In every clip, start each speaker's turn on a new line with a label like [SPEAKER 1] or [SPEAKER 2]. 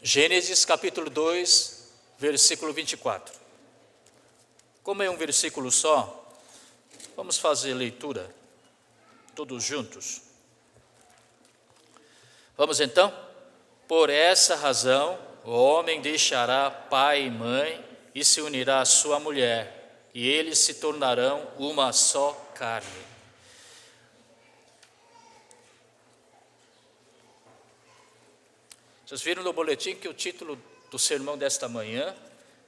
[SPEAKER 1] Gênesis capítulo 2, versículo 24. Como é um versículo só, vamos fazer leitura todos juntos. Vamos então? Por essa razão, o homem deixará pai e mãe e se unirá à sua mulher, e eles se tornarão uma só carne. Vocês viram no boletim que o título do sermão desta manhã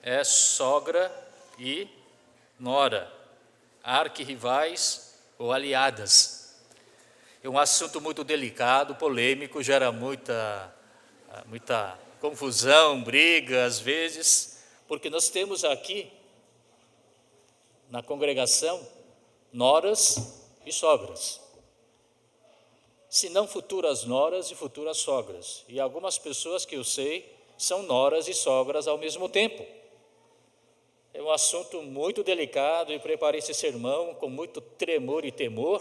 [SPEAKER 1] é Sogra e Nora, arquirrivais ou aliadas. É um assunto muito delicado, polêmico, gera muita confusão, briga às vezes, porque nós temos aqui na congregação noras e sogras. Se não futuras noras e futuras sogras. E algumas pessoas que eu sei são noras e sogras ao mesmo tempo. É um assunto muito delicado e preparei esse sermão com muito tremor e temor,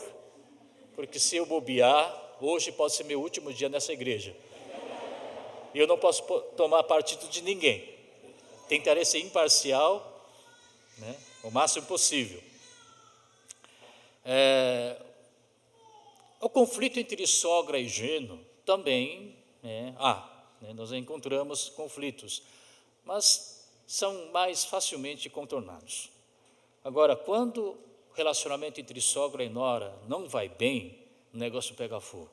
[SPEAKER 1] porque se eu bobear, hoje pode ser meu último dia nessa igreja. E eu não posso tomar partido de ninguém. Tentarei ser imparcial, o máximo possível. O conflito entre sogra e genro também nós encontramos conflitos, mas são mais facilmente contornados. Agora, quando o relacionamento entre sogra e nora não vai bem, o negócio pega fogo.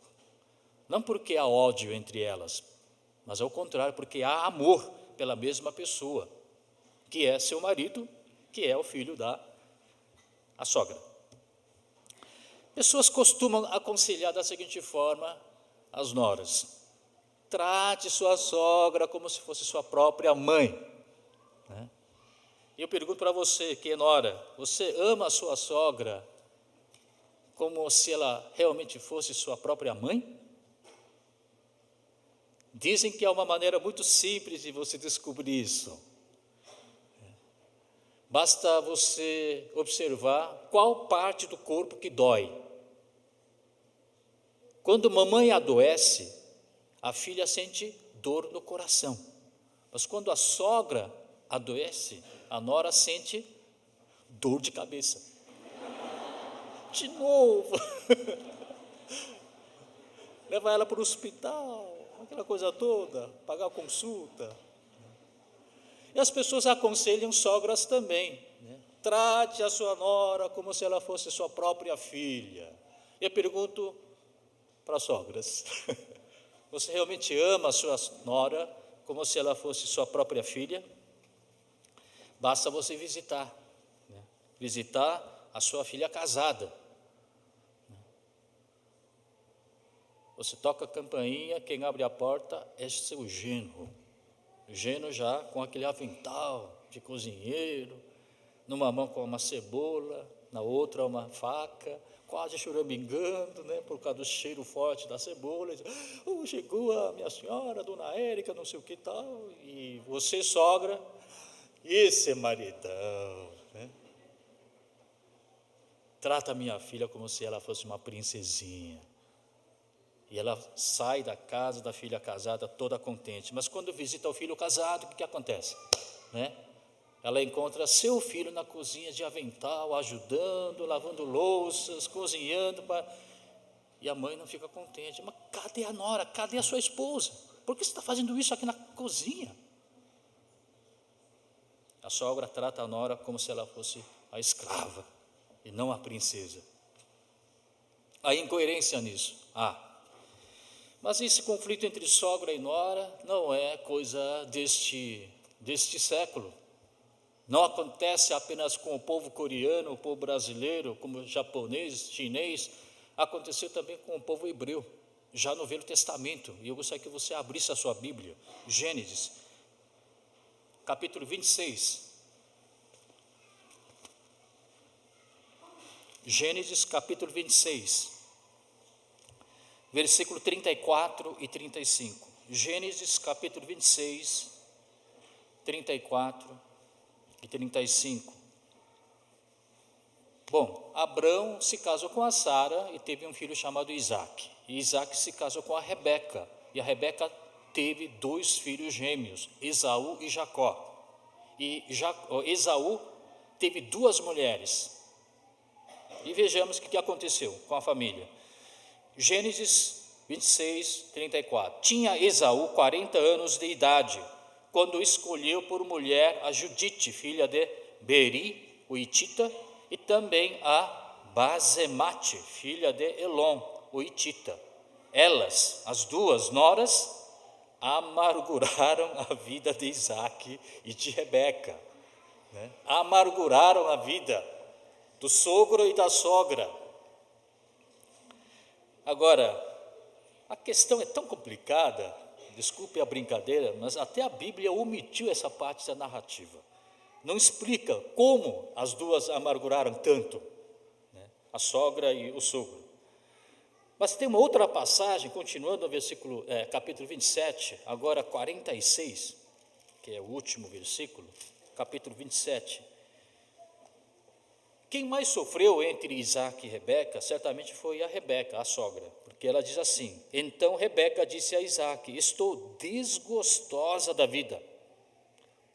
[SPEAKER 1] Não porque há ódio entre elas, mas ao contrário, porque há amor pela mesma pessoa, que é seu marido, que é o filho da sogra. Pessoas costumam aconselhar da seguinte forma as noras: trate sua sogra como se fosse sua própria mãe. E eu pergunto para você, que é nora, você ama a sua sogra como se ela realmente fosse sua própria mãe? Dizem que há uma maneira muito simples de você descobrir isso. Basta você observar qual parte do corpo que dói. Quando mamãe adoece, a filha sente dor no coração. Mas quando a sogra adoece, a nora sente dor de cabeça. De novo. Leva ela para o hospital, aquela coisa toda, pagar a consulta. E as pessoas aconselham sogras também. Trate a sua nora como se ela fosse sua própria filha. Eu pergunto para as sogras: você realmente ama a sua nora como se ela fosse sua própria filha? Basta você visitar a sua filha casada. Você toca a campainha, quem abre a porta é seu genro. O genro já com aquele avental de cozinheiro, numa mão com uma cebola, na outra uma faca, quase choramingando, por causa do cheiro forte da cebola. Chegou a minha senhora, dona Érica, não sei o que tal. E você, sogra, esse é maridão, Trata a minha filha como se ela fosse uma princesinha. E ela sai da casa da filha casada toda contente. Mas quando visita o filho casado, o que acontece? Ela encontra seu filho na cozinha de avental, ajudando, lavando louças, cozinhando. E a mãe não fica contente. Mas cadê a nora? Cadê a sua esposa? Por que você está fazendo isso aqui na cozinha? A sogra trata a nora como se ela fosse a escrava e não a princesa. Há incoerência nisso. Mas esse conflito entre sogra e nora não é coisa deste século. Não acontece apenas com o povo coreano, o povo brasileiro, como o japonês, chinês. Aconteceu também com o povo hebreu, já no Velho Testamento. E eu gostaria que você abrisse a sua Bíblia. Gênesis, capítulo 26. Gênesis, capítulo 26. Versículo 34 e 35. Gênesis capítulo 26, 34 e 35. Bom, Abrão se casou com a Sara e teve um filho chamado Isaac. E Isaac se casou com a Rebeca. E a Rebeca teve 2 filhos gêmeos, Esaú e Jacó. E Esaú teve 2 mulheres. E vejamos o que aconteceu com a família. Gênesis 26, 34. Tinha Esaú 40 anos de idade, quando escolheu por mulher a Judite, filha de Beri, o Hitita, e também a Basemate, filha de Elon, o Hitita. Elas, as 2 noras, amarguraram a vida de Isaque e de Rebeca, né? Amarguraram a vida do sogro e da sogra. Agora, a questão é tão complicada, desculpe a brincadeira, mas até a Bíblia omitiu essa parte da narrativa. Não explica como as 2 amarguraram tanto, né? A sogra e o sogro. Mas tem uma outra passagem, continuando no capítulo 27, agora 46, que é o último versículo, capítulo 27. Quem mais sofreu entre Isaque e Rebeca, certamente foi a Rebeca, a sogra, porque ela diz assim: então Rebeca disse a Isaque: estou desgostosa da vida,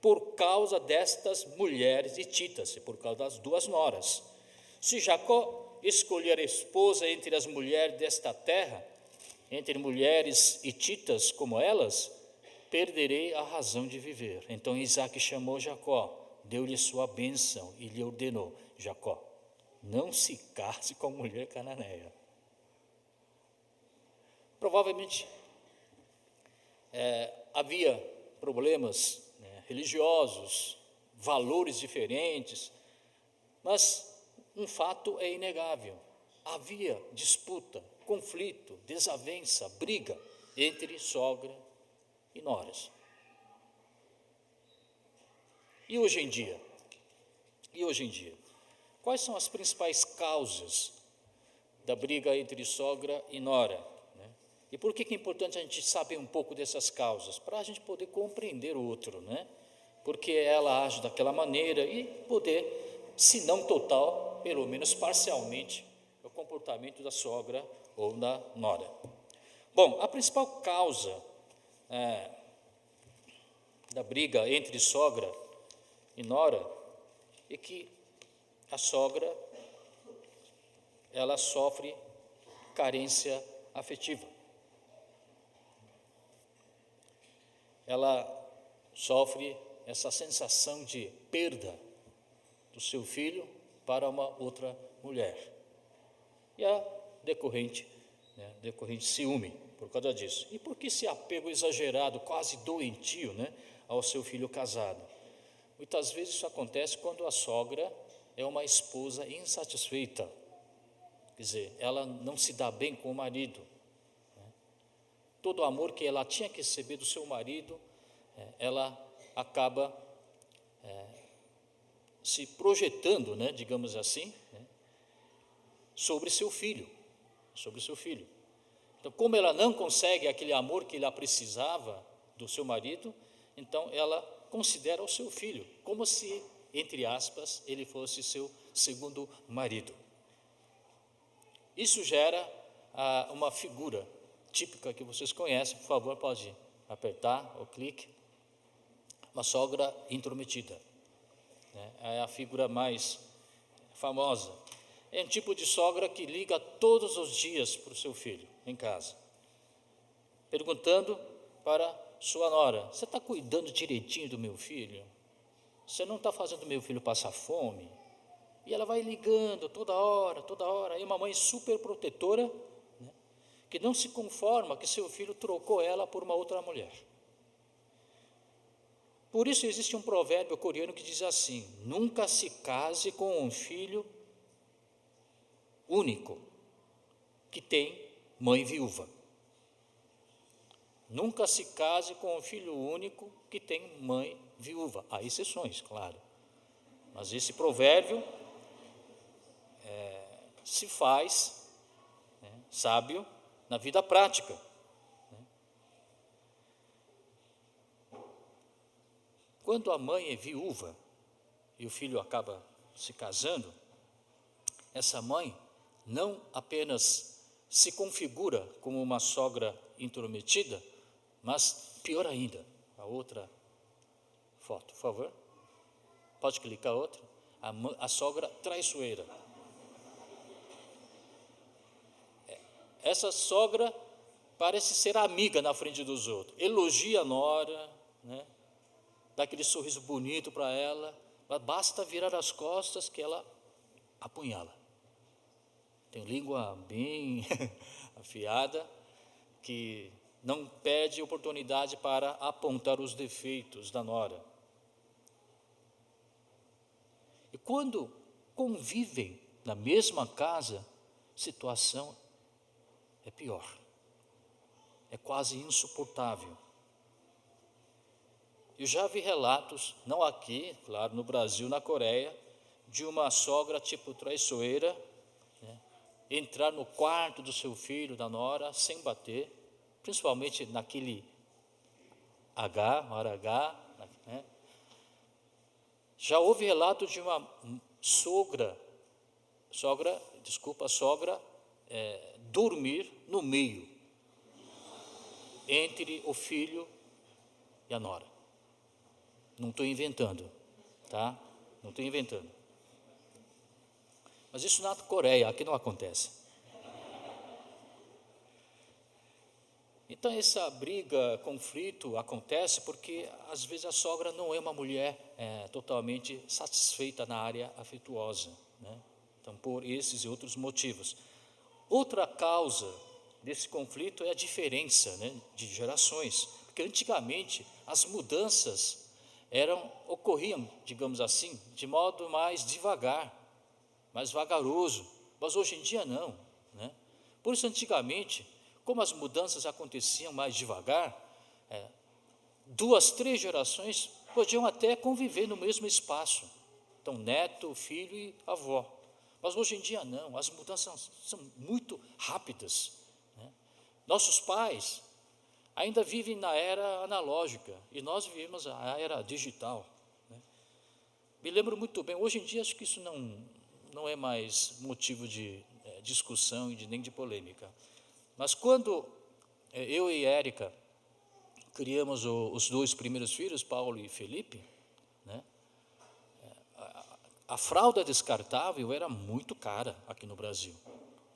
[SPEAKER 1] por causa destas mulheres hititas, e por causa das 2 noras. Se Jacó escolher esposa entre as mulheres desta terra, entre mulheres hititas como elas, perderei a razão de viver. Então Isaque chamou Jacó, deu-lhe sua bênção e lhe ordenou: Jacó, não se case com a mulher cananeia. Provavelmente havia problemas, né, religiosos, valores diferentes, mas um fato é inegável: havia disputa, conflito, desavença, briga entre sogra e noras. E hoje em dia? Quais são as principais causas da briga entre sogra e nora, né? E por que é importante a gente saber um pouco dessas causas? Para a gente poder compreender o outro, né? Porque ela age daquela maneira e poder, se não total, pelo menos parcialmente, o comportamento da sogra ou da nora. Bom, a principal causa da briga entre sogra e nora é que a sogra, ela sofre carência afetiva. Ela sofre essa sensação de perda do seu filho para uma outra mulher. E a decorrente ciúme por causa disso. E por que esse apego exagerado, quase doentio, né, ao seu filho casado? Muitas vezes isso acontece quando a sogra é uma esposa insatisfeita. Quer dizer, ela não se dá bem com o marido, né? Todo o amor que ela tinha que receber do seu marido, ela acaba se projetando, né, digamos assim, né, sobre seu filho. Então, como ela não consegue aquele amor que ela precisava do seu marido, então ela considera o seu filho como se, entre aspas, ele fosse seu segundo marido. Isso gera uma figura típica que vocês conhecem. Por favor, pode apertar o clique. Uma sogra intrometida, né? É a figura mais famosa. É um tipo de sogra que liga todos os dias para o seu filho em casa, perguntando para sua nora: você está cuidando direitinho do meu filho? Você não está fazendo meu filho passar fome? E ela vai ligando toda hora. E uma mãe super protetora, né, que não se conforma que seu filho trocou ela por uma outra mulher. Por isso existe um provérbio coreano que diz assim: nunca se case com um filho único que tem mãe viúva. Nunca se case com um filho único que tem mãe viúva. Há exceções, claro. Mas esse provérbio se faz, né, sábio na vida prática. Né? Quando a mãe é viúva e o filho acaba se casando, essa mãe não apenas se configura como uma sogra intrometida, Mas pior ainda, a outra foto, por favor. Pode clicar a outra. A sogra traiçoeira. Essa sogra parece ser amiga na frente dos outros. Elogia a nora, né? Dá aquele sorriso bonito para ela, mas basta virar as costas que ela apunhala. Tem língua bem afiada, que não perde oportunidade para apontar os defeitos da nora. E quando convivem na mesma casa, situação é pior. É quase insuportável. Eu já vi relatos, não aqui, claro, no Brasil, na Coreia, de uma sogra tipo traiçoeira, né, entrar no quarto do seu filho, da nora, sem bater, principalmente naquele hora H, né. Já houve relato de uma sogra dormir no meio, entre o filho e a nora. Não estou inventando, tá? Não estou inventando. Mas isso na Coreia, aqui não acontece. Então essa briga, conflito acontece porque às vezes a sogra não é uma mulher totalmente satisfeita na área afetuosa, né? Então por esses e outros motivos. Outra causa desse conflito é a diferença, né, de gerações, porque antigamente as mudanças ocorriam, digamos assim, de modo mais devagar, mais vagaroso, mas hoje em dia não, né? Por isso antigamente, como as mudanças aconteciam mais devagar, 2, 3 gerações podiam até conviver no mesmo espaço, então neto, filho e avó. Mas hoje em dia não, as mudanças são muito rápidas, né? Nossos pais ainda vivem na era analógica e nós vivemos a era digital, né? Me lembro muito bem, hoje em dia acho que isso não é mais motivo de discussão e nem de polêmica. Mas quando eu e Érica criamos os 2 primeiros filhos, Paulo e Felipe, né, a fralda descartável era muito cara aqui no Brasil.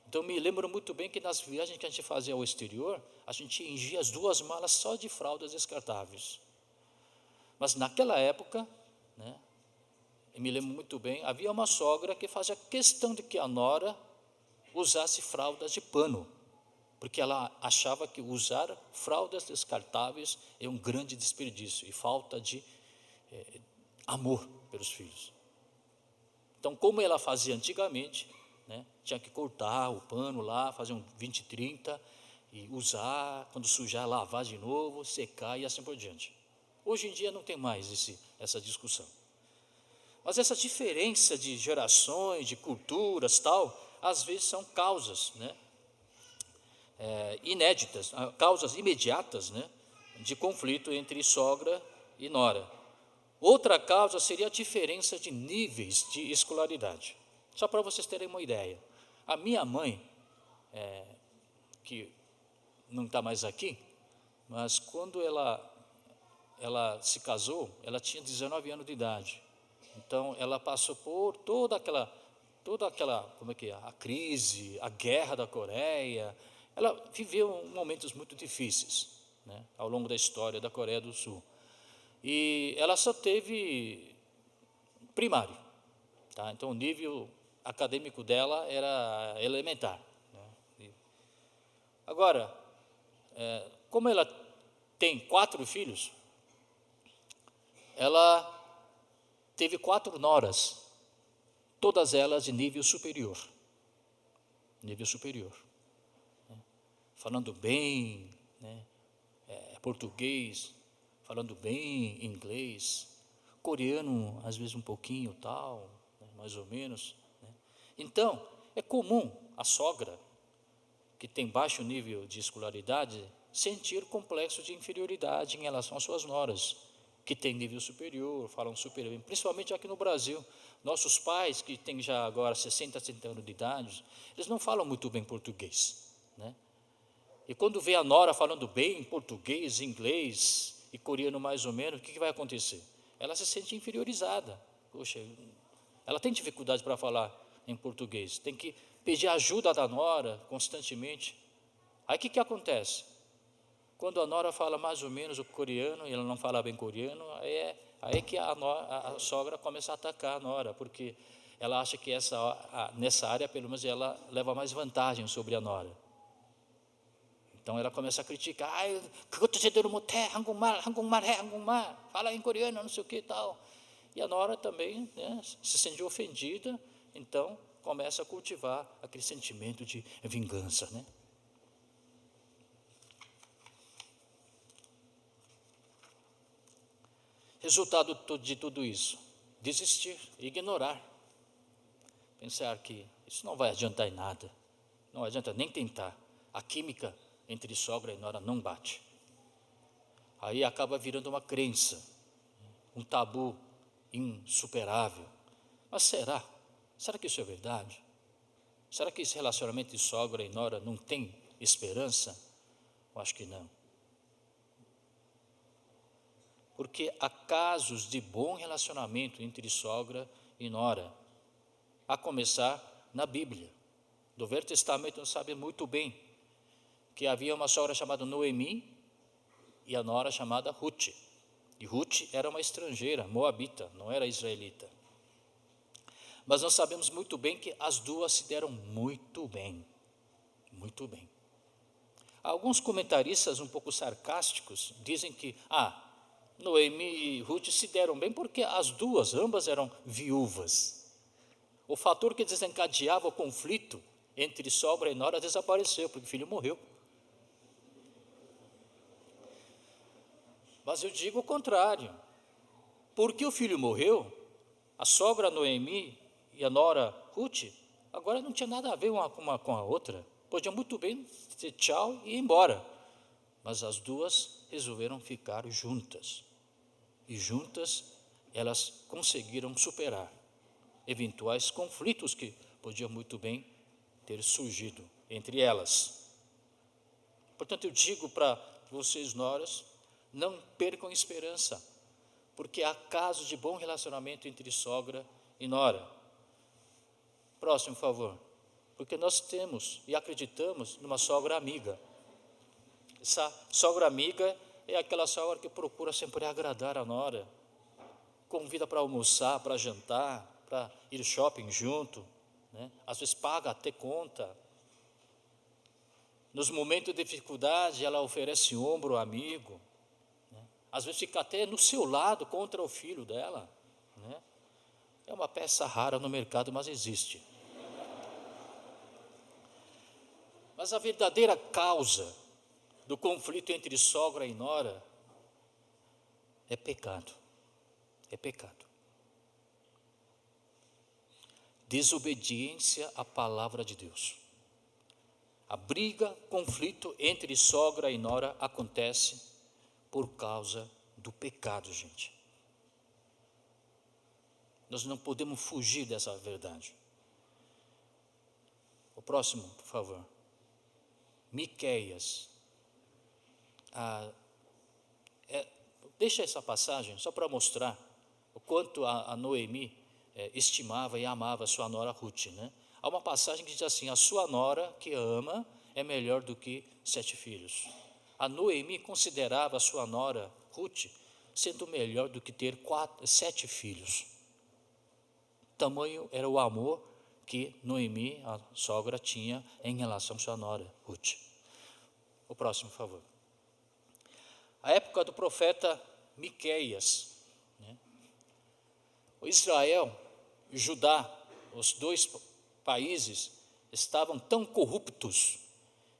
[SPEAKER 1] Então me lembro muito bem que nas viagens que a gente fazia ao exterior, a gente enchia as 2 malas só de fraldas descartáveis. Mas naquela época, né, eu me lembro muito bem, havia uma sogra que fazia questão de que a nora usasse fraldas de pano, porque ela achava que usar fraldas descartáveis é um grande desperdício e falta de amor pelos filhos. Então, como ela fazia antigamente, né, tinha que cortar o pano lá, fazer um 20, 30 e usar, quando sujar, lavar de novo, secar e assim por diante. Hoje em dia não tem mais essa discussão. Mas essa diferença de gerações, de culturas, tal, às vezes são causas, né, inéditas, causas imediatas, né, de conflito entre sogra e nora. Outra causa seria a diferença de níveis de escolaridade. Só para vocês terem uma ideia. A minha mãe, que não está mais aqui, mas quando ela se casou, ela tinha 19 anos de idade. Então, ela passou por toda aquela, como é que é, a crise, a guerra da Coreia. Ela viveu momentos muito difíceis, né, ao longo da história da Coreia do Sul. E ela só teve primário, tá? Então o nível acadêmico dela era elementar, né? Agora, como ela tem 4 filhos, ela teve 4 noras, todas elas de nível superior, né? Falando bem, né, português, falando bem inglês, coreano às vezes um pouquinho tal, né, mais ou menos, né? Então, é comum a sogra, que tem baixo nível de escolaridade, sentir complexo de inferioridade em relação às suas noras, que têm nível superior, falam super bem, principalmente aqui no Brasil. Nossos pais, que têm já agora 60, 70 anos de idade, eles não falam muito bem português, né? E quando vê a nora falando bem português, inglês e coreano mais ou menos, o que vai acontecer? Ela se sente inferiorizada. Poxa, ela tem dificuldade para falar em português, tem que pedir ajuda da nora constantemente. Aí o que acontece? Quando a nora fala mais ou menos o coreano e ela não fala bem coreano, aí que a sogra começa a atacar a nora, porque ela acha que nessa área, pelo menos, ela leva mais vantagem sobre a nora. Então ela começa a criticar, 그것도 제대로 못해, 한국말, fala em coreano, não sei o que e tal. E a nora também, né, se sente ofendida, então começa a cultivar aquele sentimento de vingança, né? Resultado de tudo isso, desistir, ignorar, pensar que isso não vai adiantar em nada, não adianta nem tentar, a química entre sogra e nora não bate. Aí acaba virando uma crença, um tabu insuperável. Mas será que isso é verdade? Será que esse relacionamento de sogra e nora não tem esperança? Eu acho que não. Porque há casos de bom relacionamento entre sogra e nora, a começar na Bíblia. Do Velho Testamento nós sabemos muito bem que havia uma sogra chamada Noemi e a nora chamada Ruth. E Ruth era uma estrangeira, moabita, não era israelita. Mas nós sabemos muito bem que as duas se deram muito bem, muito bem. Alguns comentaristas um pouco sarcásticos dizem que, Noemi e Ruth se deram bem porque ambas eram viúvas. O fator que desencadeava o conflito entre sogra e nora desapareceu, porque o filho morreu. Mas eu digo o contrário. Porque o filho morreu, a sogra Noemi e a nora Ruth, agora não tinha nada a ver uma com a outra. Podiam muito bem dizer tchau e ir embora. Mas as duas resolveram ficar juntas. E juntas elas conseguiram superar eventuais conflitos que podiam muito bem ter surgido entre elas. Portanto, eu digo para vocês, noras, não percam esperança, porque há casos de bom relacionamento entre sogra e nora. Próximo, por favor. Porque nós temos e acreditamos numa sogra amiga. Essa sogra amiga é aquela sogra que procura sempre agradar a nora, convida para almoçar, para jantar, para ir shopping junto, né? Às vezes paga até conta. Nos momentos de dificuldade, ela oferece ombro ao amigo, né? Às vezes fica até no seu lado contra o filho dela, né? É uma peça rara no mercado, mas existe. Mas a verdadeira causa do conflito entre sogra e nora é pecado. É pecado. Desobediência à palavra de Deus. A briga, conflito entre sogra e nora acontece por causa do pecado, gente. Nós não podemos fugir dessa verdade. O próximo, por favor. Miqueias. Deixa essa passagem só para mostrar o quanto a Noemi estimava e amava a sua nora Ruth, né? Há uma passagem que diz assim: a sua nora que ama é melhor do que 7 filhos. A Noemi considerava a sua nora Ruth sendo melhor do que ter 7 filhos. Tamanho era o amor que Noemi, a sogra, tinha em relação à sua nora Ruth. O próximo, por favor. A época do profeta Miqueias, né? O Israel e Judá, os dois países, estavam tão corruptos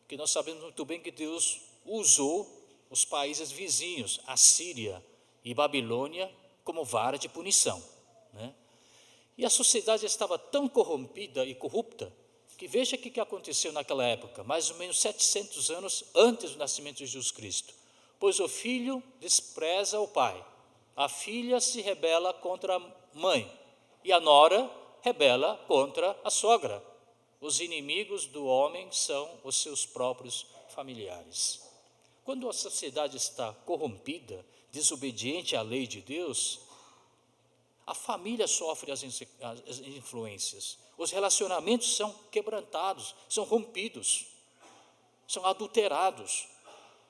[SPEAKER 1] que nós sabemos muito bem que Deus usou os países vizinhos, a Síria e Babilônia, como vara de punição, né? E a sociedade estava tão corrompida e corrupta que veja o que aconteceu naquela época, mais ou menos 700 anos antes do nascimento de Jesus Cristo. Pois o filho despreza o pai, a filha se rebela contra a mãe e a nora rebela contra a sogra. Os inimigos do homem são os seus próprios familiares. Quando a sociedade está corrompida, desobediente à lei de Deus, a família sofre as influências, os relacionamentos são quebrantados, são rompidos, são adulterados,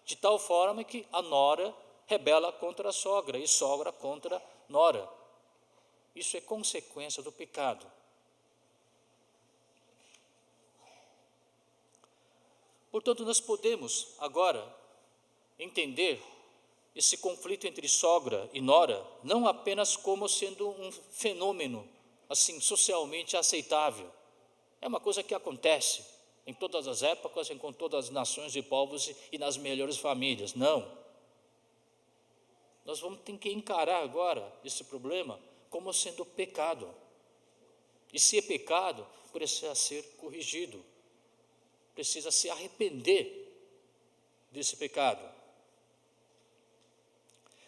[SPEAKER 1] de tal forma que a nora rebela contra a sogra e sogra contra nora. Isso é consequência do pecado. Portanto, nós podemos agora entender esse conflito entre sogra e nora não apenas como sendo um fenômeno assim socialmente aceitável. É uma coisa que acontece em todas as épocas, com todas as nações e povos e nas melhores famílias. Não. Nós vamos ter que encarar agora esse problema como sendo pecado. E se é pecado, precisa ser corrigido. Precisa se arrepender desse pecado.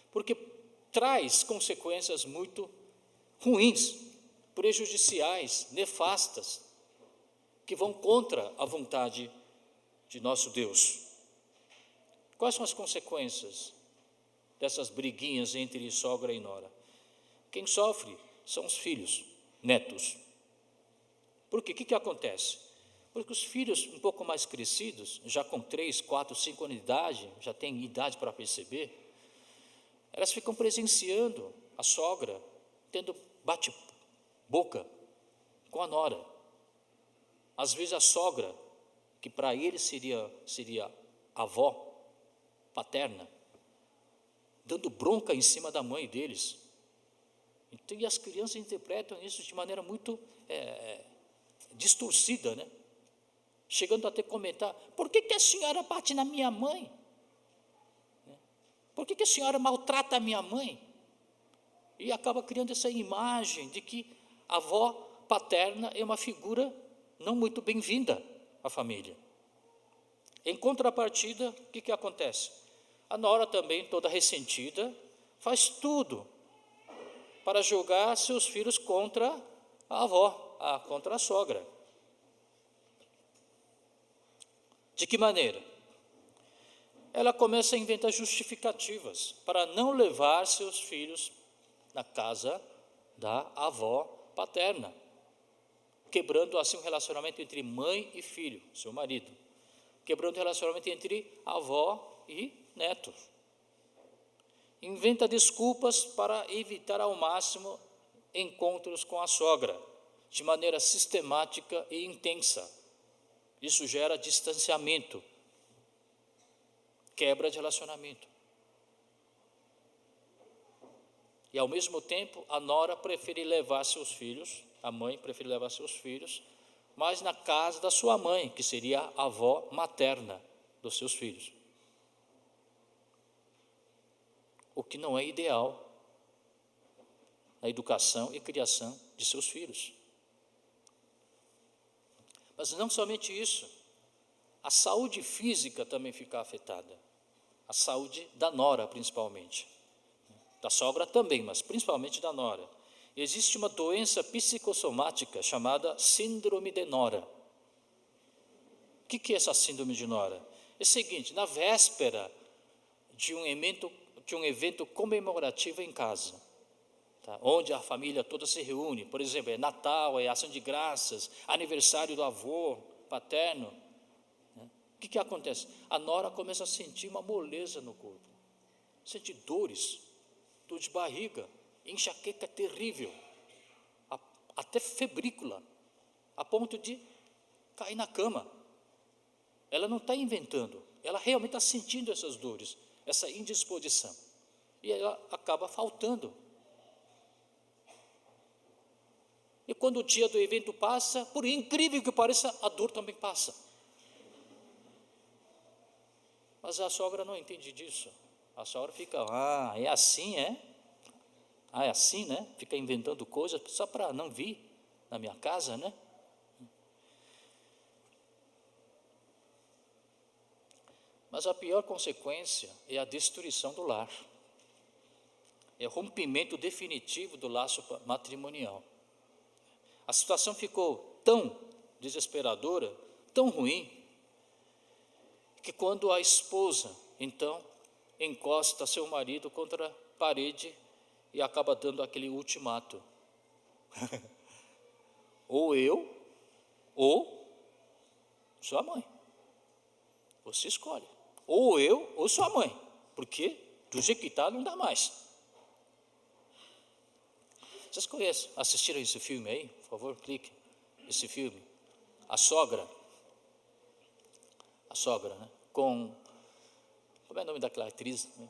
[SPEAKER 1] Porque traz consequências muito ruins, prejudiciais, nefastas, que vão contra a vontade de nosso Deus. Quais são as consequências dessas briguinhas entre sogra e nora? Quem sofre são os filhos, netos. Por quê? O que acontece? Porque os filhos um pouco mais crescidos, já com 3, 4, 5 anos de idade, já têm idade para perceber, elas ficam presenciando a sogra tendo bate-boca com a nora. Às vezes a sogra, que para eles seria avó paterna, dando bronca em cima da mãe deles. Então, e as crianças interpretam isso de maneira muito distorcida, né? Chegando até a comentar: por que a senhora bate na minha mãe? Por que a senhora maltrata a minha mãe? E acaba criando essa imagem de que a avó paterna é uma figura não muito bem-vinda à família. Em contrapartida, o que acontece? A nora também, toda ressentida, faz tudo para jogar seus filhos contra a avó, contra a sogra. De que maneira? Ela começa a inventar justificativas para não levar seus filhos na casa da avó paterna, quebrando assim o relacionamento entre mãe e filho, seu marido, quebrando o relacionamento entre avó e neto. Inventa desculpas para evitar ao máximo encontros com a sogra, de maneira sistemática e intensa. Isso gera distanciamento, quebra de relacionamento. E ao mesmo tempo, a nora prefere levar seus filhos, a mãe prefere levar seus filhos, mas na casa da sua mãe, que seria a avó materna dos seus filhos. O que não é ideal na educação e criação de seus filhos. Mas não somente isso, a saúde física também fica afetada, a saúde da nora principalmente, da sogra também, mas principalmente da nora. Existe uma doença psicossomática chamada síndrome de Nora. O que é essa síndrome de Nora? É o seguinte: na véspera de um evento comemorativo em casa, tá, onde a família toda se reúne, por exemplo, é Natal, é ação de graças, aniversário do avô paterno, né? O que acontece? A nora começa a sentir uma moleza no corpo, sente dores, dor de barriga, enxaqueca terrível, até febrícula, a ponto de cair na cama. Ela não está inventando, ela realmente está sentindo essas dores, essa indisposição, e ela acaba faltando. E quando o dia do evento passa, por incrível que pareça, a dor também passa. Mas a sogra não entende disso. A sogra fica: é assim, é? É assim, né? Fica inventando coisas só para não vir na minha casa, né? Mas a pior consequência é a destruição do lar. É o rompimento definitivo do laço matrimonial. A situação ficou tão desesperadora, tão ruim, que quando a esposa, então, encosta seu marido contra a parede e acaba dando aquele ultimato. Ou eu, ou sua mãe. Você escolhe. Ou eu, ou sua mãe. Porque do jeito que está, não dá mais. Vocês conhecem, assistiram esse filme aí? Por favor, clique. Esse filme. A Sogra. A Sogra, né? Como é o nome daquela atriz? Né?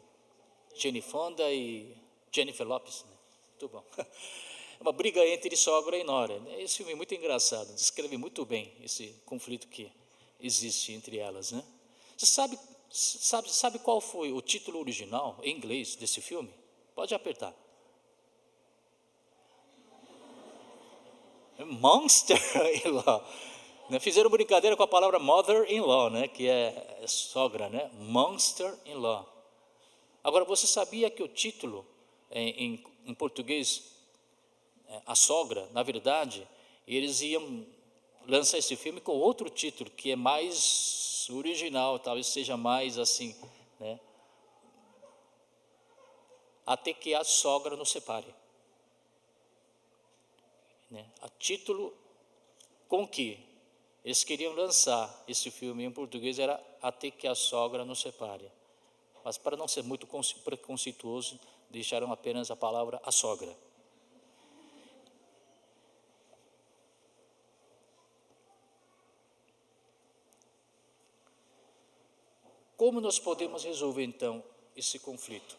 [SPEAKER 1] Jane Fonda e Jennifer Lopez. Né? Muito bom. É uma briga entre sogra e nora. Esse filme é muito engraçado, descreve muito bem esse conflito que existe entre elas. Né? Você sabe qual foi o título original em inglês desse filme? Pode apertar. Monster-in-law. Fizeram brincadeira com a palavra mother-in-law, né? Que é sogra, né? Monster-in-law. Agora, você sabia que o título em português, A Sogra, na verdade, eles iam lançar esse filme com outro título, que é mais original, talvez seja mais assim, né? Até que a sogra nos separe. Né? A título com que eles queriam lançar esse filme em português era Até que a Sogra nos Separe. Mas para não ser muito preconceituoso, deixaram apenas a palavra a sogra. Como nós podemos resolver então esse conflito?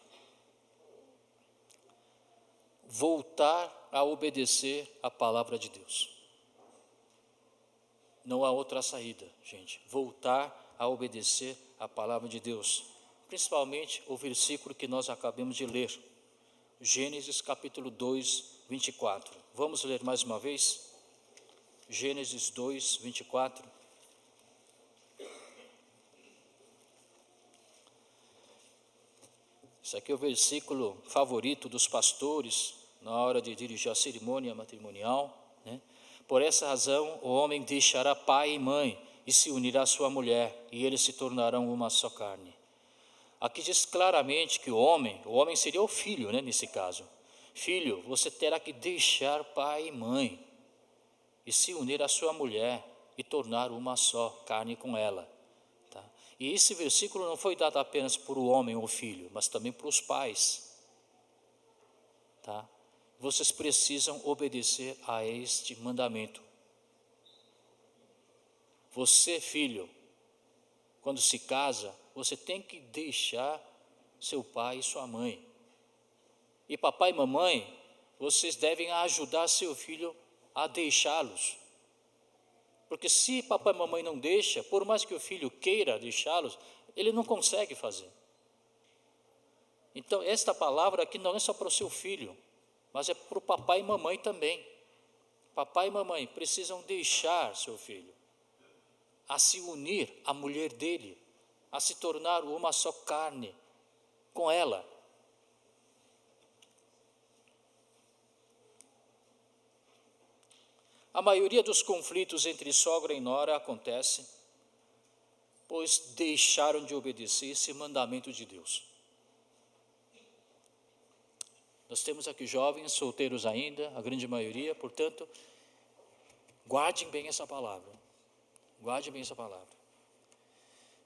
[SPEAKER 1] Voltar a obedecer a palavra de Deus. Não há outra saída, gente. Voltar a obedecer a palavra de Deus. Principalmente o versículo que nós acabamos de ler. Gênesis capítulo 2, 24. Vamos ler mais uma vez? Gênesis 2, 24. Esse aqui é o versículo favorito dos pastores na hora de dirigir a cerimônia matrimonial, né? Por essa razão, o homem deixará pai e mãe e se unirá à sua mulher, e eles se tornarão uma só carne. Aqui diz claramente que o homem seria o filho, né, nesse caso. Filho, você terá que deixar pai e mãe e se unir à sua mulher e tornar uma só carne com ela. Tá? E esse versículo não foi dado apenas para o homem ou filho, mas também para os pais. Tá? Vocês precisam obedecer a este mandamento. Você, filho, quando se casa, você tem que deixar seu pai e sua mãe. E papai e mamãe, vocês devem ajudar seu filho a deixá-los. Porque se papai e mamãe não deixam, por mais que o filho queira deixá-los, ele não consegue fazer. Então, esta palavra aqui não é só para o seu filho, mas é para o papai e mamãe também. Papai e mamãe precisam deixar seu filho a se unir à mulher dele, a se tornar uma só carne com ela. A maioria dos conflitos entre sogra e nora acontece pois deixaram de obedecer esse mandamento de Deus. Nós temos aqui jovens, solteiros ainda, a grande maioria, portanto, guardem bem essa palavra. Guarde bem essa palavra.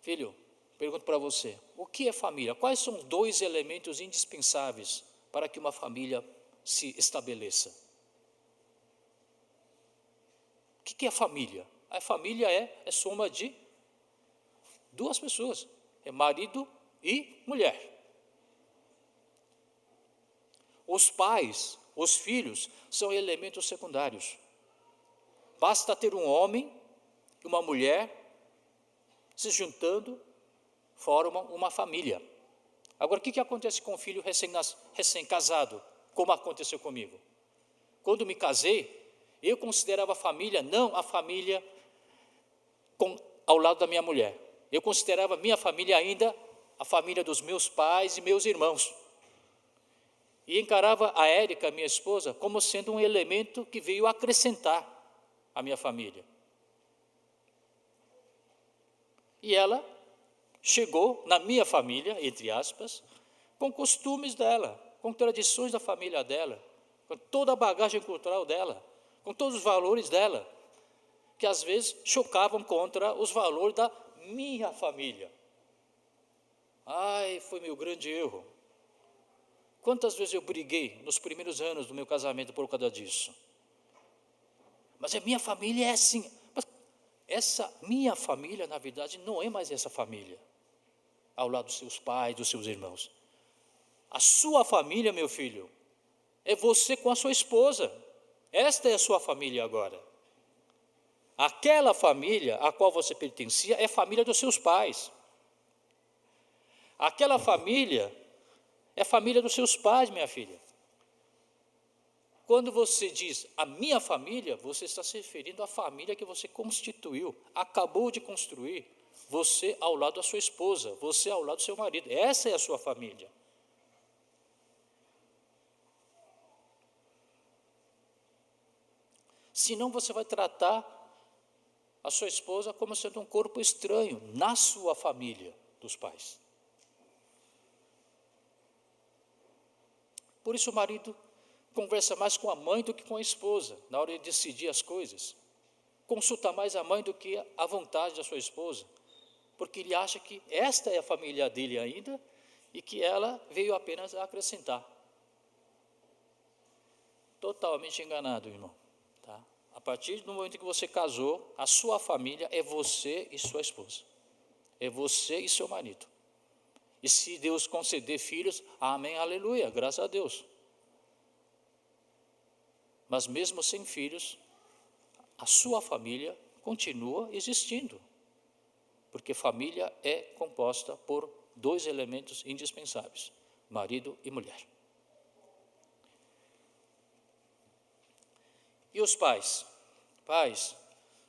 [SPEAKER 1] Filho, pergunto para você, o que é família? Quais são os 2 elementos indispensáveis para que uma família se estabeleça? O que é família? A família é soma de 2 pessoas, é marido e mulher. Os pais, os filhos, são elementos secundários. Basta ter um homem e uma mulher se juntando, formam uma família. Agora, o que acontece com o filho recém-casado, como aconteceu comigo? Quando me casei, eu considerava a família, não a família ao lado da minha mulher. Eu considerava a minha família ainda a família dos meus pais e meus irmãos. E encarava a Érica, minha esposa, como sendo um elemento que veio acrescentar à minha família. E ela chegou na minha família, entre aspas, com costumes dela, com tradições da família dela, com toda a bagagem cultural dela, com todos os valores dela, que às vezes chocavam contra os valores da minha família. Ai, foi meu grande erro. Quantas vezes eu briguei nos primeiros anos do meu casamento por causa disso? Mas a minha família é assim. Mas essa minha família, na verdade, não é mais essa família, ao lado dos seus pais, dos seus irmãos. A sua família, meu filho, é você com a sua esposa. Esta é a sua família agora. Aquela família a qual você pertencia é família dos seus pais. Aquela família é família dos seus pais, minha filha. Quando você diz a minha família, você está se referindo à família que você constituiu, acabou de construir, você ao lado da sua esposa, você ao lado do seu marido. Essa é a sua família. Senão você vai tratar a sua esposa como sendo um corpo estranho na sua família dos pais. Por isso o marido conversa mais com a mãe do que com a esposa, na hora de decidir as coisas. Consulta mais a mãe do que a vontade da sua esposa, porque ele acha que esta é a família dele ainda e que ela veio apenas a acrescentar. Totalmente enganado, irmão. Tá? A partir do momento que você casou, a sua família é você e sua esposa. É você e seu marido. E se Deus conceder filhos, amém, aleluia, graças a Deus. Mas mesmo sem filhos, a sua família continua existindo. Porque família é composta por dois elementos indispensáveis, marido e mulher. E os pais? Pais,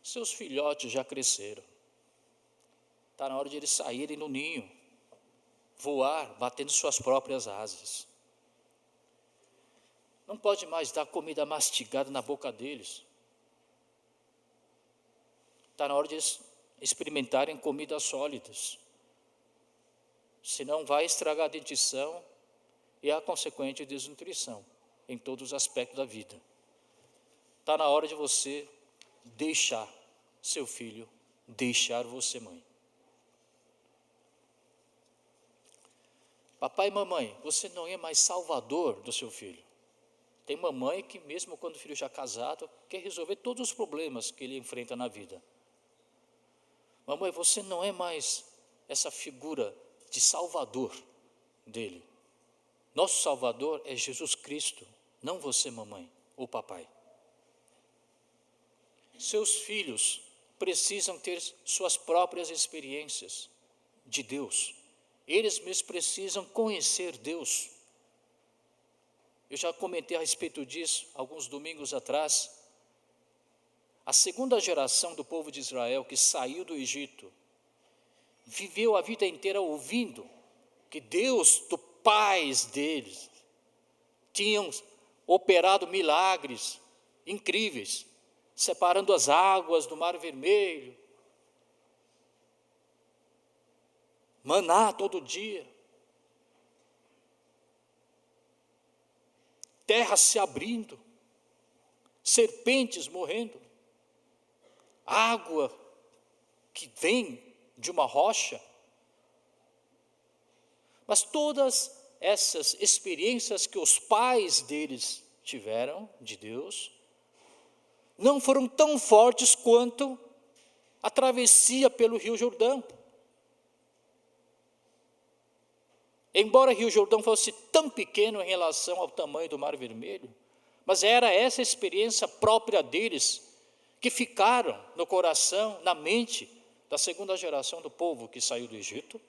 [SPEAKER 1] seus filhotes já cresceram. Está na hora de eles saírem do ninho, voar, batendo suas próprias asas. Não pode mais dar comida mastigada na boca deles. Está na hora de eles experimentarem comidas sólidas. Senão vai estragar a dentição e a consequente desnutrição em todos os aspectos da vida. Está na hora de você deixar seu filho, deixar você mãe. Papai e mamãe, você não é mais salvador do seu filho. Tem mamãe que mesmo quando o filho já casado, quer resolver todos os problemas que ele enfrenta na vida. Mamãe, você não é mais essa figura de salvador dele. Nosso salvador é Jesus Cristo, não você, mamãe ou papai. Seus filhos precisam ter suas próprias experiências de Deus. Eles mesmos precisam conhecer Deus. Eu já comentei a respeito disso alguns domingos atrás. A segunda geração do povo de Israel que saiu do Egito, viveu a vida inteira ouvindo que Deus, dos pais deles, tinham operado milagres incríveis, separando as águas do Mar Vermelho, maná todo dia, terra se abrindo, serpentes morrendo, água que vem de uma rocha. Mas todas essas experiências que os pais deles tiveram de Deus, não foram tão fortes quanto a travessia pelo Rio Jordão. Embora o Rio Jordão fosse tão pequeno em relação ao tamanho do Mar Vermelho, mas era essa experiência própria deles que ficaram no coração, na mente da segunda geração do povo que saiu do Egito.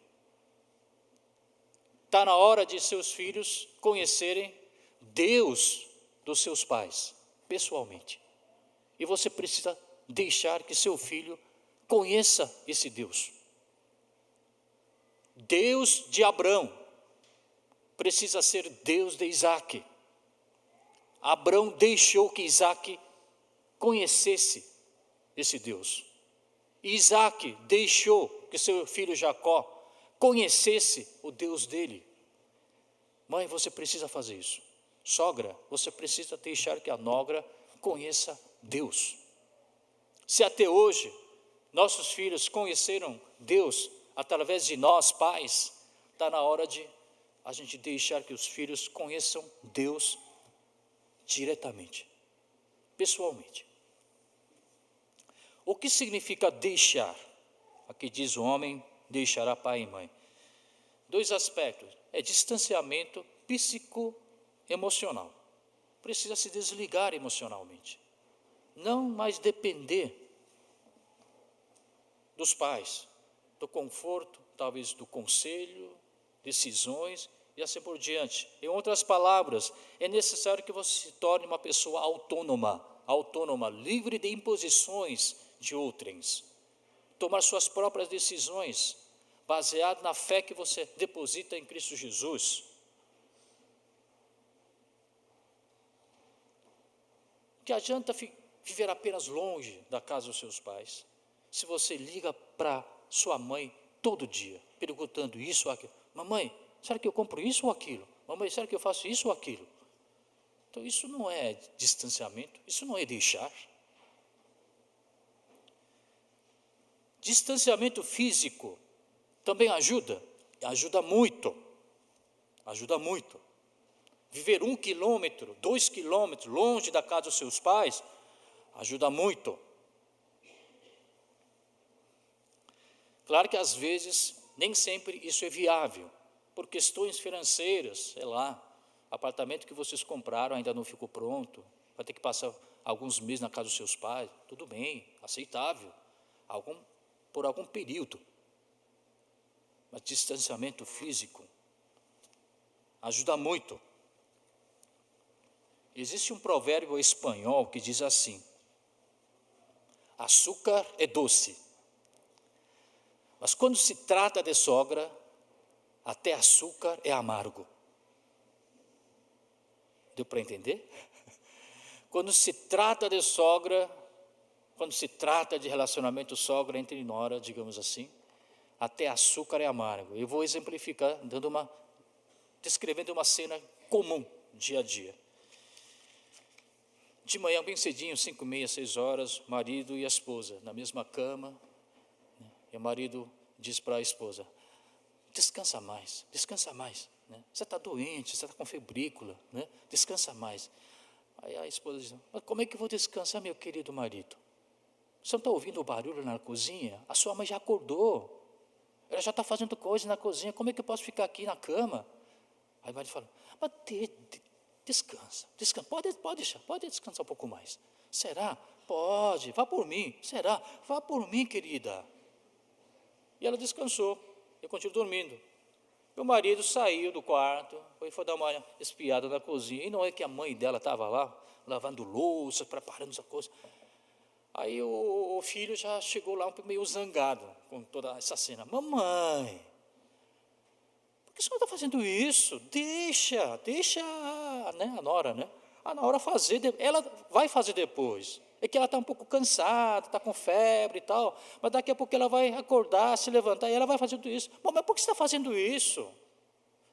[SPEAKER 1] Está na hora de seus filhos conhecerem Deus dos seus pais, pessoalmente. E você precisa deixar que seu filho conheça esse Deus. Deus de Abrão precisa ser Deus de Isaac. Abrão deixou que Isaac conhecesse esse Deus. E Isaac deixou que seu filho Jacó conhecesse o Deus dele. Mãe, você precisa fazer isso. Sogra, você precisa deixar que a nogra conheça Deus. Se até hoje nossos filhos conheceram Deus através de nós, pais, está na hora de a gente deixar que os filhos conheçam Deus diretamente, pessoalmente. O que significa deixar? Aqui diz o homem deixará pai e mãe. 2 aspectos. É distanciamento psicoemocional. Precisa se desligar emocionalmente. Não mais depender dos pais, do conforto, talvez do conselho, decisões e assim por diante. Em outras palavras, é necessário que você se torne uma pessoa autônoma, livre de imposições de outrens. Tomar suas próprias decisões, baseado na fé que você deposita em Cristo Jesus. Que adianta viver apenas longe da casa dos seus pais, se você liga para sua mãe todo dia, perguntando isso ou aquilo. Mamãe, será que eu compro isso ou aquilo? Mamãe, será que eu faço isso ou aquilo? Então isso não é distanciamento, isso não é deixar. Distanciamento físico também ajuda muito. Viver 1 quilômetro, 2 quilômetros longe da casa dos seus pais, ajuda muito. Claro que às vezes, nem sempre isso é viável, por questões financeiras, sei lá, apartamento que vocês compraram ainda não ficou pronto, vai ter que passar alguns meses na casa dos seus pais, tudo bem, aceitável, por algum período. Mas distanciamento físico ajuda muito. Existe um provérbio espanhol que diz assim: açúcar é doce, mas quando se trata de sogra, até açúcar é amargo. Deu para entender? Quando se trata de sogra, quando se trata de relacionamento sogra entre nora, digamos assim, até açúcar é amargo. Eu vou exemplificar, descrevendo uma cena comum, dia a dia. De manhã, bem cedinho, 5h30, 6h, marido e a esposa, na mesma cama, né? E o marido diz para a esposa: descansa mais, né? Você está doente, você está com febrícula, né? Descansa mais. Aí a esposa diz: mas como é que eu vou descansar, meu querido marido? Você não está ouvindo o barulho na cozinha? A sua mãe já acordou, ela já está fazendo coisa na cozinha, como é que eu posso ficar aqui na cama? Aí o marido fala: mas descansa, pode descansar um pouco mais. Será? Pode, vá por mim. Será? Vá por mim, querida. E ela descansou, eu continuo dormindo. Meu marido saiu do quarto, foi dar uma espiada na cozinha, e não é que a mãe dela estava lá, lavando louça, preparando essa coisa. Aí o filho já chegou lá meio zangado com toda essa cena. Mamãe, por que você não está fazendo isso? Deixa né, a nora, né? A nora fazer, ela vai fazer depois. É que ela está um pouco cansada, está com febre e tal, mas daqui a pouco ela vai acordar, se levantar, e ela vai fazer tudo isso. Bom, mas por que você está fazendo isso?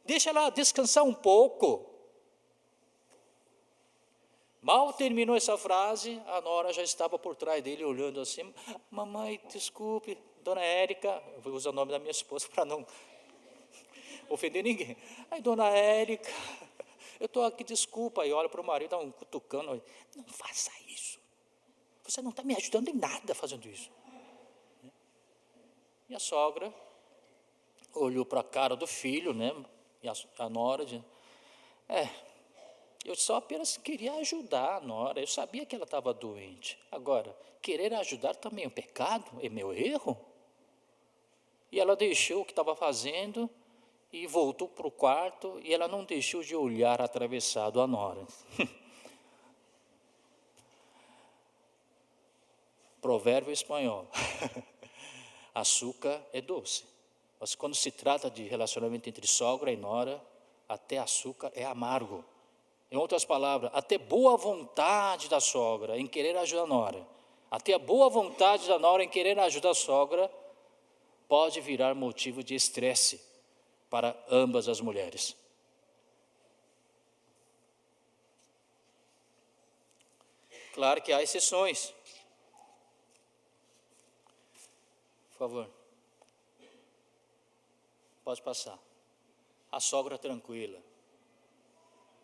[SPEAKER 1] Deixa ela descansar um pouco. Mal terminou essa frase, a nora já estava por trás dele, olhando assim: mamãe, desculpe, dona Érica, eu vou usar o nome da minha esposa para não ofender ninguém. Aí, dona Érica, eu estou aqui, desculpa. Aí olha para o marido, dá um cutucando: não faça isso, você não está me ajudando em nada fazendo isso. E a sogra olhou para a cara do filho, né? E a nora disse: eu só apenas queria ajudar a nora, eu sabia que ela estava doente. Agora, querer ajudar também é um pecado? É meu erro? E ela deixou o que estava fazendo e voltou para o quarto, e ela não deixou de olhar atravessado a nora. Provérbio espanhol: açúcar é doce, mas quando se trata de relacionamento entre sogra e nora, até açúcar é amargo. Em outras palavras, até boa vontade da sogra em querer ajudar a nora, até a boa vontade da nora em querer ajudar a sogra, pode virar motivo de estresse para ambas as mulheres. Claro que há exceções. Por favor. Pode passar. A sogra tranquila.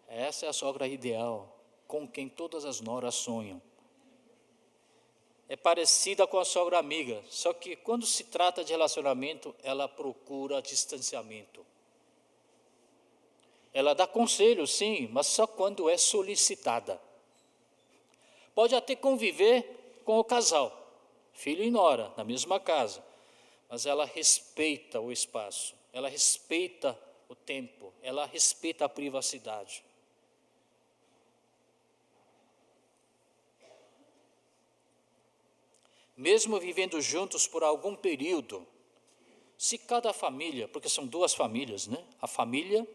[SPEAKER 1] Essa é a sogra ideal, com quem todas as noras sonham. É parecida com a sogra amiga, só que quando se trata de relacionamento, ela procura distanciamento. Ela dá conselho, sim, mas só quando é solicitada. Pode até conviver com o casal, filho e nora, na mesma casa, mas ela respeita o espaço, ela respeita o tempo, ela respeita a privacidade. Mesmo vivendo juntos por algum período, se cada família, porque são duas famílias, né? A família,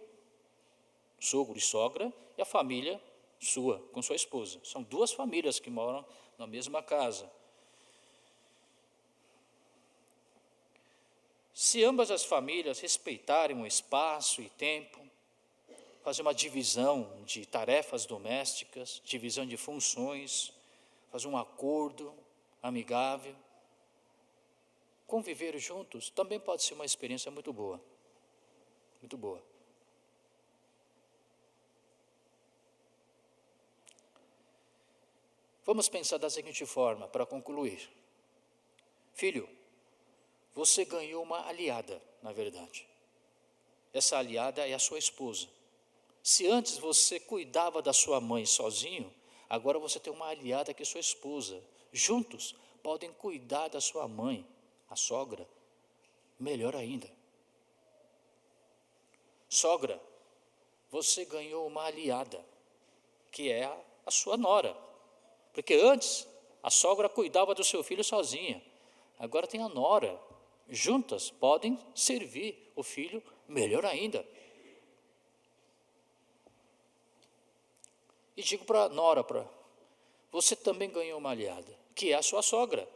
[SPEAKER 1] sogro e sogra, e a família sua, com sua esposa. São duas famílias que moram na mesma casa. Se ambas as famílias respeitarem o espaço e tempo, fazer uma divisão de tarefas domésticas, divisão de funções, fazer um acordo amigável, conviver juntos, também pode ser uma experiência muito boa. Muito boa. Vamos pensar da seguinte forma, para concluir. Filho, você ganhou uma aliada, na verdade. Essa aliada é a sua esposa. Se antes você cuidava da sua mãe sozinho, agora você tem uma aliada que é sua esposa. Juntos podem cuidar da sua mãe, a sogra, melhor ainda. Sogra, você ganhou uma aliada, que é a sua nora. Porque antes a sogra cuidava do seu filho sozinha, agora tem a nora. Juntas podem servir o filho melhor ainda. E digo para a nora, você também ganhou uma aliada, que é a sua sogra,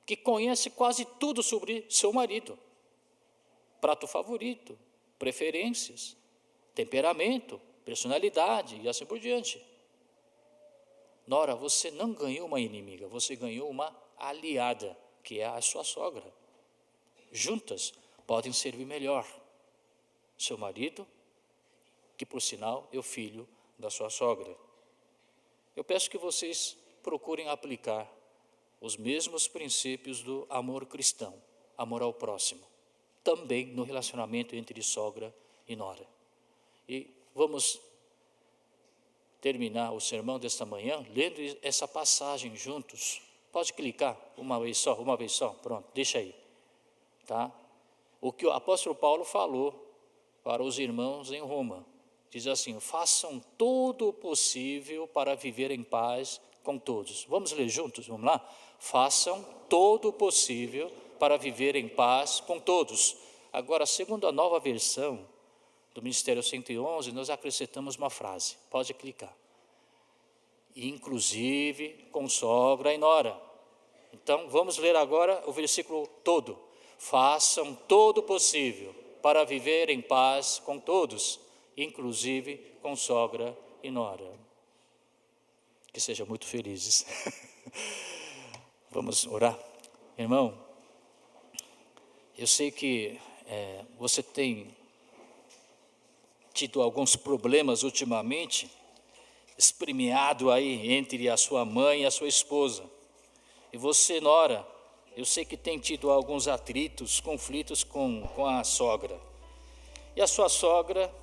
[SPEAKER 1] que conhece quase tudo sobre seu marido. Prato favorito, preferências, temperamento, personalidade e assim por diante. Nora, você não ganhou uma inimiga, você ganhou uma aliada, que é a sua sogra. Juntas podem servir melhor seu marido, que por sinal é o filho da sua sogra. Eu peço que vocês procurem aplicar os mesmos princípios do amor cristão, amor ao próximo, também no relacionamento entre sogra e nora. E vamos terminar o sermão desta manhã lendo essa passagem juntos. Pode clicar uma vez só, pronto, deixa aí. Tá? O que o apóstolo Paulo falou para os irmãos em Roma. Diz assim, façam todo o possível para viver em paz com todos. Vamos ler juntos, vamos lá? Façam todo o possível para viver em paz com todos. Agora, segundo a nova versão do Ministério 111, nós acrescentamos uma frase. Pode clicar. Inclusive com sogra e nora. Então, vamos ler agora o versículo todo. Façam todo o possível para viver em paz com todos, inclusive com sogra e nora. Que sejam muito felizes. Vamos orar. Irmão, eu sei que você tem tido alguns problemas ultimamente, espremiado aí entre a sua mãe e a sua esposa. E você, nora, eu sei que tem tido alguns atritos, conflitos com a sogra. E a sua sogra,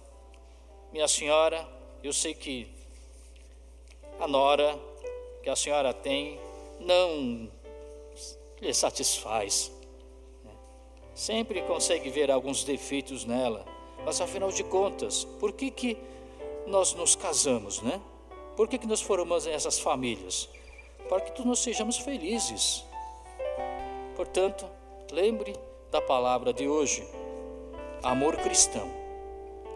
[SPEAKER 1] minha senhora, eu sei que a nora que a senhora tem não lhe satisfaz. Sempre consegue ver alguns defeitos nela, mas afinal de contas, por que nós nos casamos, né? Por que nós formamos essas famílias? Para que nós sejamos felizes. Portanto, lembre da palavra de hoje, amor cristão.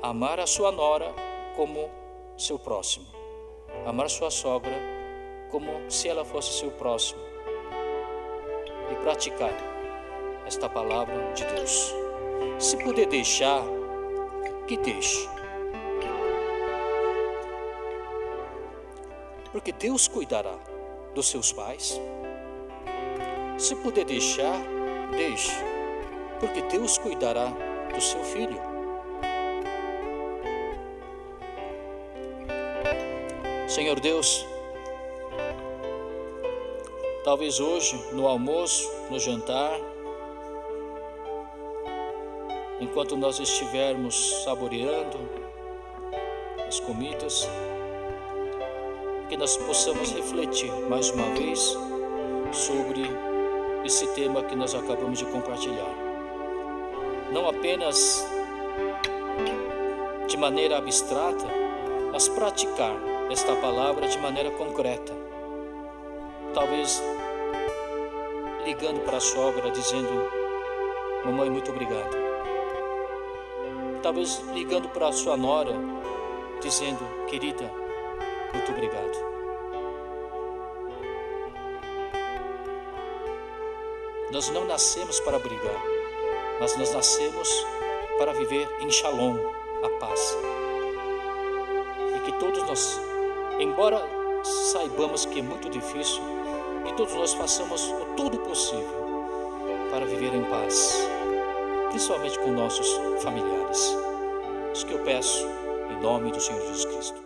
[SPEAKER 1] Amar a sua nora como seu próximo. Amar sua sogra como se ela fosse seu próximo. E praticar esta palavra de Deus. Se puder deixar, que deixe. Porque Deus cuidará dos seus pais. Se puder deixar, deixe. Porque Deus cuidará do seu filho. Senhor Deus, talvez hoje, no almoço, no jantar, enquanto nós estivermos saboreando as comidas, que nós possamos refletir mais uma vez sobre esse tema que nós acabamos de compartilhar. Não apenas de maneira abstrata, mas praticar esta palavra de maneira concreta. Talvez ligando para a sogra, dizendo: mamãe, muito obrigado. Talvez ligando para a sua nora, dizendo: querida, muito obrigado. Nós não nascemos para brigar, mas nós nascemos para viver em shalom, a paz. E que todos nós, embora saibamos que é muito difícil, que todos nós façamos o todo possível para viver em paz, principalmente com nossos familiares. Isso que eu peço em nome do Senhor Jesus Cristo.